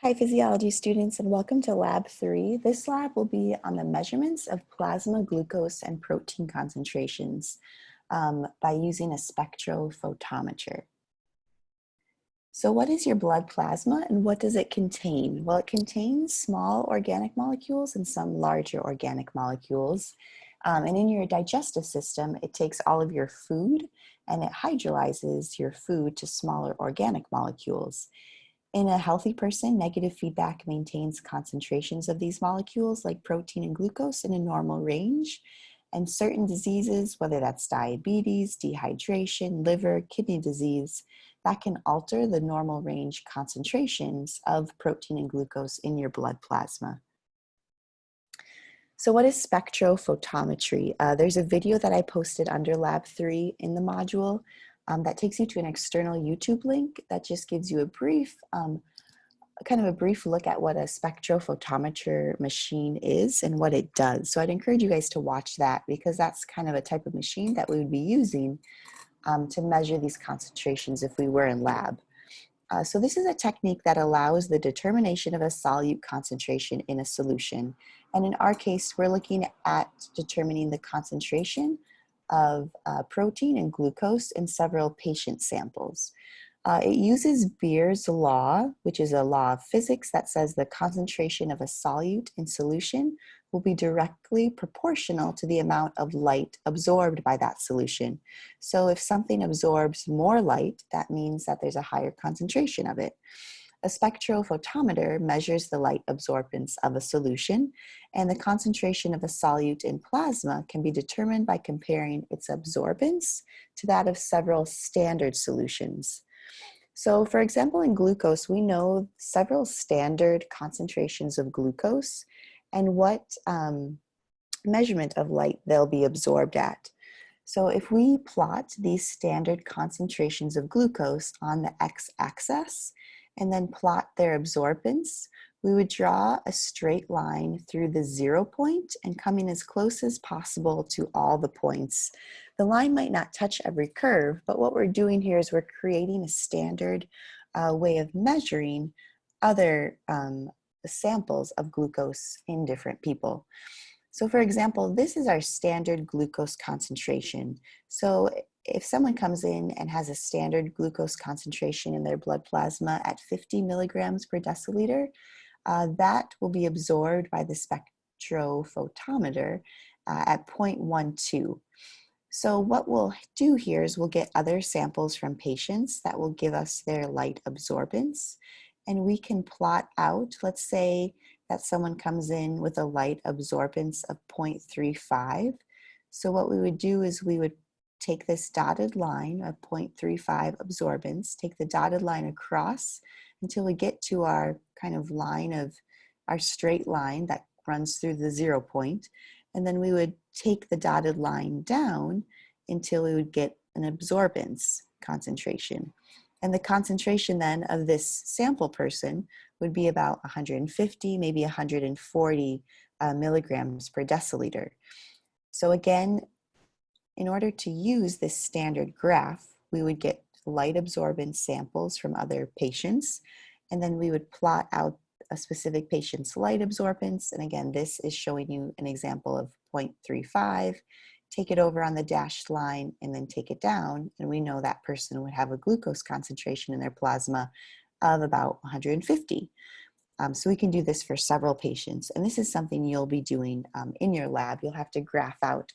Hi, physiology students, and welcome to Lab 3. This lab will be on the measurements of plasma glucose and protein concentrations by using a spectrophotometer. So what is your blood plasma and what does it contain? Well, it contains small organic molecules and some larger organic molecules. And in your digestive system, it takes all of your food and it hydrolyzes your food to smaller organic molecules. In a healthy person, negative feedback maintains concentrations of these molecules like protein and glucose in a normal range. And certain diseases, whether that's diabetes, dehydration, liver, kidney disease, that can alter the normal range concentrations of protein and glucose in your blood plasma. So what is spectrophotometry? There's a video that I posted under Lab 3 in the module that takes you to an external YouTube link that just gives you a brief, kind of a brief look at what a spectrophotometer machine is and what it does. So I'd encourage you guys to watch that because that's kind of a type of machine that we would be using to measure these concentrations if we were in lab. So this is a technique that allows the determination of a solute concentration in a solution. And in our case, we're looking at determining the concentration of protein and glucose in several patient samples. It uses Beer's law, which is a law of physics that says the concentration of a solute in solution will be directly proportional to the amount of light absorbed by that solution. So if something absorbs more light, that means that there's a higher concentration of it. A spectrophotometer measures the light absorbance of a solution, and the concentration of a solute in plasma can be determined by comparing its absorbance to that of several standard solutions. So for example, in glucose, we know several standard concentrations of glucose and what measurement of light they'll be absorbed at. So if we plot these standard concentrations of glucose on the x-axis and then plot their absorbance, we would draw a straight line through the 0 point and coming as close as possible to all the points. The line might not touch every curve, but what we're doing here is we're creating a standard way of measuring other samples of glucose in different people. So for example, this is our standard glucose concentration. So if someone comes in and has a standard glucose concentration in their blood plasma at 50 milligrams per deciliter, that will be absorbed by the spectrophotometer at 0.12. So what we'll do here is we'll get other samples from patients that will give us their light absorbance, and we can plot out, let's say that someone comes in with a light absorbance of 0.35. So what we would do is we would take this dotted line of 0.35 absorbance, take the dotted line across until we get to our kind of line of our straight line that runs through the 0 point. And then we would take the dotted line down until we would get an absorbance concentration. And the concentration then of this sample person would be about 150, maybe 140 milligrams per deciliter. So again, in order to use this standard graph, we would get light absorbance samples from other patients, and then we would plot out a specific patient's light absorbance. And again, this is showing you an example of 0.35. Take it over on the dashed line and then take it down, and we know that person would have a glucose concentration in their plasma of about 150. So we can do this for several patients, and this is something you'll be doing in your lab. You'll have to graph out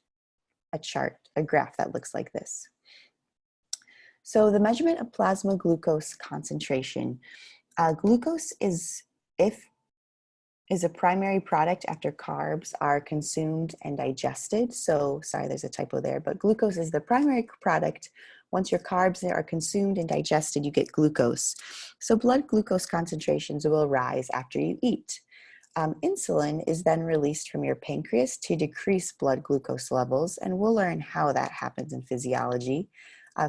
a chart, a graph that looks like this. So the measurement of plasma glucose concentration. Glucose is a primary product after carbs are consumed and digested. So sorry, there's a typo there, but glucose is the primary product. Once your carbs are consumed and digested, you get glucose. So blood glucose concentrations will rise after you eat. Insulin is then released from your pancreas to decrease blood glucose levels, and we'll learn how that happens in physiology.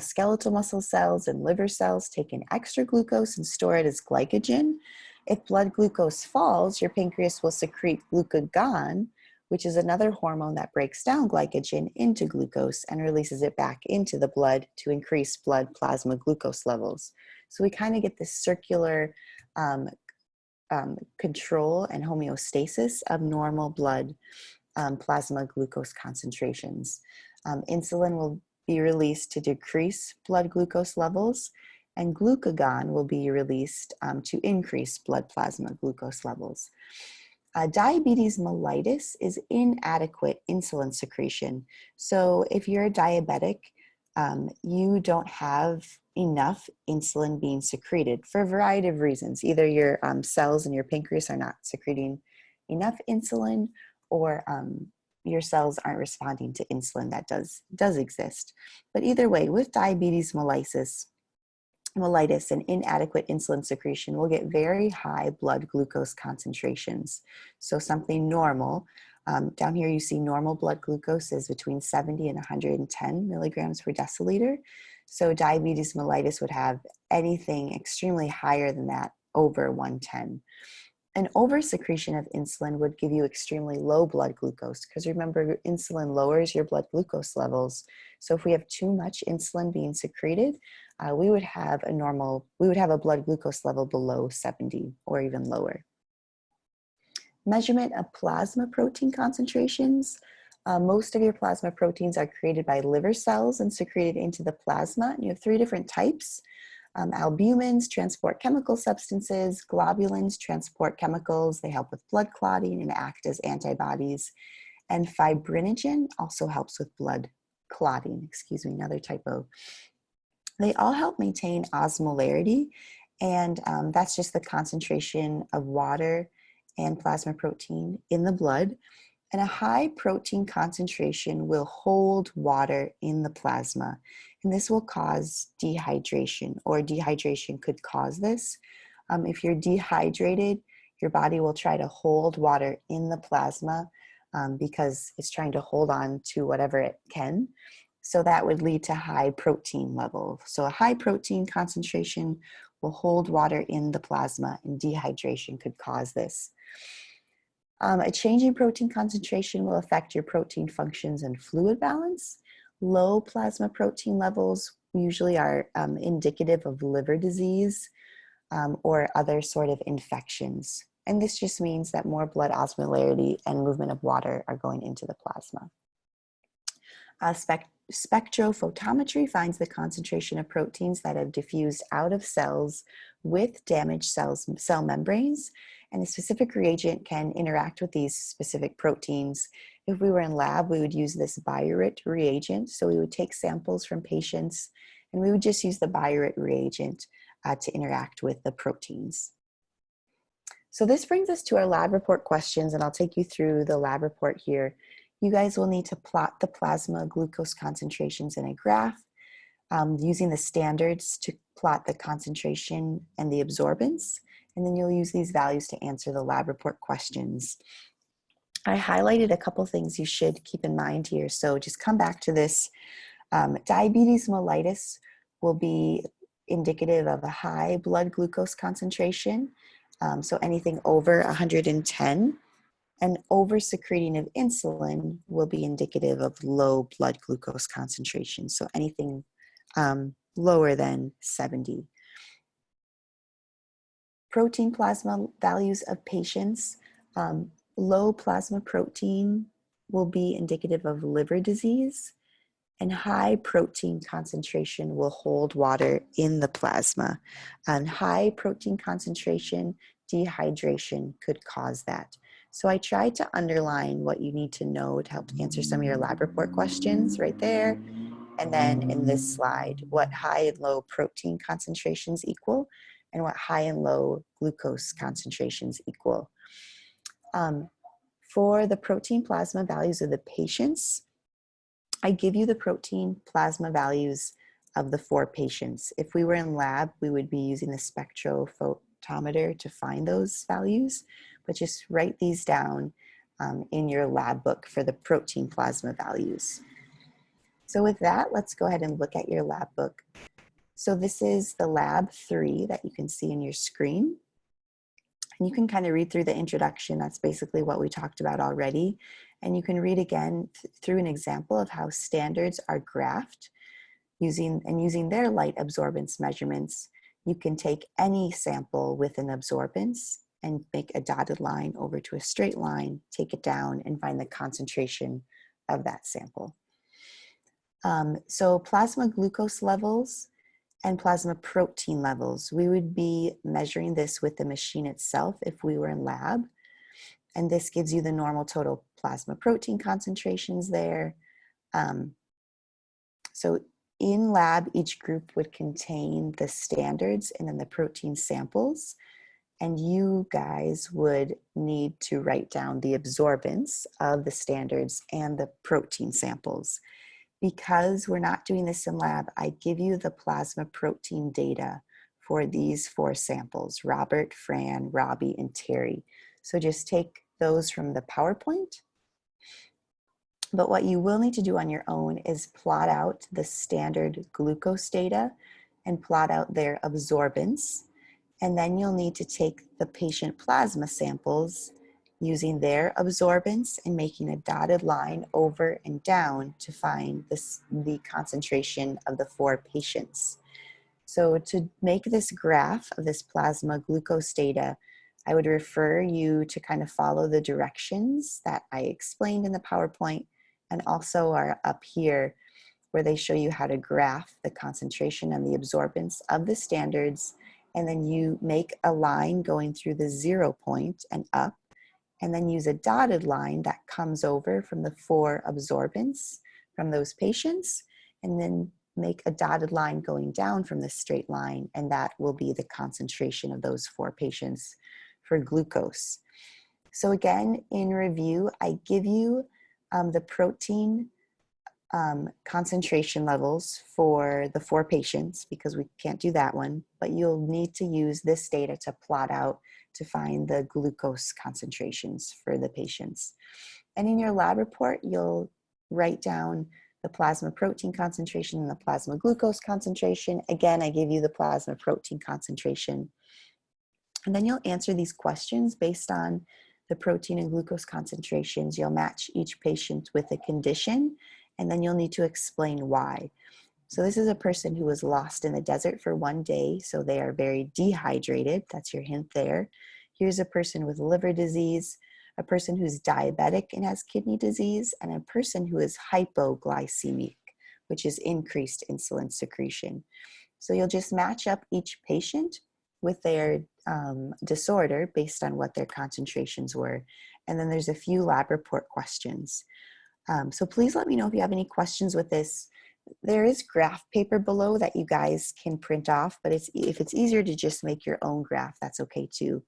Skeletal muscle cells and liver cells take in extra glucose and store it as glycogen. If blood glucose falls, your pancreas will secrete glucagon, which is another hormone that breaks down glycogen into glucose and releases it back into the blood to increase blood plasma glucose levels. So we kind of get this circular control and homeostasis of normal blood plasma glucose concentrations. Insulin will be released to decrease blood glucose levels, and glucagon will be released to increase blood plasma glucose levels. Diabetes mellitus is inadequate insulin secretion. So if you're a diabetic, you don't have enough insulin being secreted for a variety of reasons. Either your cells in your pancreas are not secreting enough insulin, or your cells aren't responding to insulin that does exist. But either way, with diabetes mellitus and inadequate insulin secretion, will get very high blood glucose concentrations. So something normal, down here you see normal blood glucose is between 70 and 110 milligrams per deciliter. So diabetes mellitus would have anything extremely higher than that, over 110. An oversecretion of insulin would give you extremely low blood glucose, because remember, insulin lowers your blood glucose levels. So if we have too much insulin being secreted, we would have a blood glucose level below 70 or even lower. Measurement of plasma protein concentrations. Most of your plasma proteins are created by liver cells and secreted into the plasma. And you have 3 different types. Albumins transport chemical substances. Globulins transport chemicals. They help with blood clotting and act as antibodies. And fibrinogen also helps with blood clotting, another typo. They all help maintain osmolarity, and that's just the concentration of water and plasma protein in the blood. And a high protein concentration will hold water in the plasma, and this will cause dehydration, or dehydration could cause this. If you're dehydrated, your body will try to hold water in the plasma because it's trying to hold on to whatever it can. So that would lead to high protein level. So a high protein concentration will hold water in the plasma, and dehydration could cause this. A change in protein concentration will affect your protein functions and fluid balance. Low plasma protein levels usually are indicative of liver disease or other sort of infections. And this just means that more blood osmolarity and movement of water are going into the plasma. Spectrophotometry finds the concentration of proteins that have diffused out of cells with damaged cell membranes, and a specific reagent can interact with these specific proteins. If we were in lab, we would use this Biuret reagent. So we would take samples from patients, and we would just use the Biuret reagent to interact with the proteins. So this brings us to our lab report questions, and I'll take you through the lab report here. You guys will need to plot the plasma glucose concentrations in a graph using the standards to plot the concentration and the absorbance, and then you'll use these values to answer the lab report questions. I highlighted a couple things you should keep in mind here, so just come back to this. Diabetes mellitus will be indicative of a high blood glucose concentration, so anything over 110. And over-secreting of insulin will be indicative of low blood glucose concentration, so anything lower than 70. Protein plasma values of patients. Low plasma protein will be indicative of liver disease, and high protein concentration will hold water in the plasma. And high protein concentration, dehydration could cause that. So I tried to underline what you need to know to help answer some of your lab report questions right there. And then in this slide, what high and low protein concentrations equal, and what high and low glucose concentrations equal. For the protein plasma values of the patients, I give you the protein plasma values of the 4 patients. If we were in lab, we would be using the spectrophotometer to find those values, but just write these down in your lab book for the protein plasma values. So with that, let's go ahead and look at your lab book. So this is the lab 3 that you can see in your screen. And you can kind of read through the introduction. That's basically what we talked about already. And you can read again through an example of how standards are graphed using their light absorbance measurements. You can take any sample with an absorbance and make a dotted line over to a straight line, take it down, and find the concentration of that sample. So plasma glucose levels and plasma protein levels, we would be measuring this with the machine itself if we were in lab. And this gives you the normal total plasma protein concentrations there. So in lab, each group would contain the standards and then the protein samples. And you guys would need to write down the absorbance of the standards and the protein samples. Because we're not doing this in lab, I give you the plasma protein data for these 4 samples, Robert, Fran, Robbie, and Terry. So just take those from the PowerPoint. But what you will need to do on your own is plot out the standard glucose data and plot out their absorbance. And then you'll need to take the patient plasma samples using their absorbance and making a dotted line over and down to find the concentration of the 4 patients. So to make this graph of this plasma glucose data, I would refer you to kind of follow the directions that I explained in the PowerPoint and also are up here where they show you how to graph the concentration and the absorbance of the standards. And then you make a line going through the 0 point and up, and then use a dotted line that comes over from the 4 absorbance from those patients, and then make a dotted line going down from the straight line, and that will be the concentration of those 4 patients for glucose. So again, in review, I give you the protein concentration levels for the 4 patients because we can't do that one, but you'll need to use this data to plot out to find the glucose concentrations for the patients. And in your lab report, you'll write down the plasma protein concentration and the plasma glucose concentration. Again, I give you the plasma protein concentration. And then you'll answer these questions based on the protein and glucose concentrations. You'll match each patient with a condition, and then you'll need to explain why. So this is a person who was lost in the desert for 1 day, so they are very dehydrated. That's your hint there. Here's a person with liver disease, a person who's diabetic and has kidney disease, and a person who is hypoglycemic, which is increased insulin secretion. So you'll just match up each patient with their disorder based on what their concentrations were. And then there's a few lab report questions. So please let me know if you have any questions with this. There is graph paper below that you guys can print off, but if it's easier to just make your own graph, that's okay too,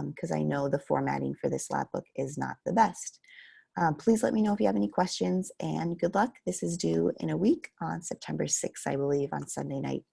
because I know the formatting for this lab book is not the best. Please let me know if you have any questions, and good luck. This is due in a week on September 6th, I believe, on Sunday night.